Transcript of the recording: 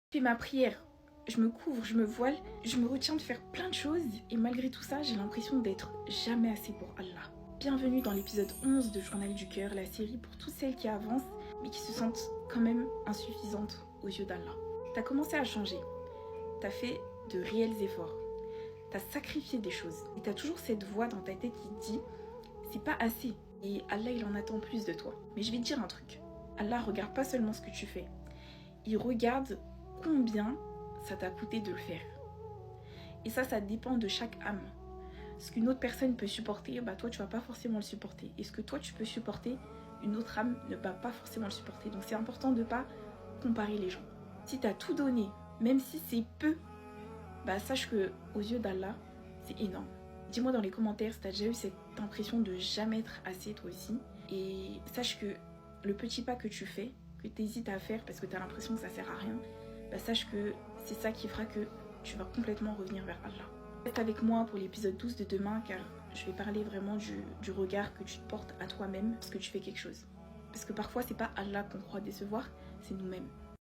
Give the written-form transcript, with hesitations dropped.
Je fais ma prière, je me couvre, je me voile, je me retiens de faire plein de choses et malgré tout ça, j'ai l'impression d'être jamais assez pour Allah. Bienvenue dans l'épisode 11 de Journal du Cœur, la série pour toutes celles qui avancent mais qui se sentent quand même insuffisantes aux yeux d'Allah. T'as commencé à changer, t'as fait de réels efforts, t'as sacrifié des choses et t'as toujours cette voix dans ta tête qui dit c'est pas assez et Allah il en attend plus de toi. Mais je vais te dire un truc, Allah regarde pas seulement ce que tu fais, il regarde combien ça t'a coûté de le faire. Et ça dépend de chaque âme. Ce qu'une autre personne peut supporter, bah toi tu vas pas forcément le supporter. Et ce que toi tu peux supporter, une autre âme ne va pas forcément le supporter. Donc c'est important de pas comparer les gens. Si t'as tout donné, même si c'est peu, bah sache que aux yeux d'Allah, c'est énorme. Dis-moi dans les commentaires si t'as déjà eu cette impression de jamais être assez toi aussi. Et sache que le petit pas que tu fais, que t'hésites à faire parce que t'as l'impression que ça sert à rien, bah sache que c'est ça qui fera que tu vas complètement revenir vers Allah. Reste avec moi pour l'épisode 12 de demain car je vais parler vraiment du regard que tu te portes à toi-même parce que tu fais quelque chose. Parce que parfois c'est pas Allah qu'on croit décevoir, c'est nous-mêmes.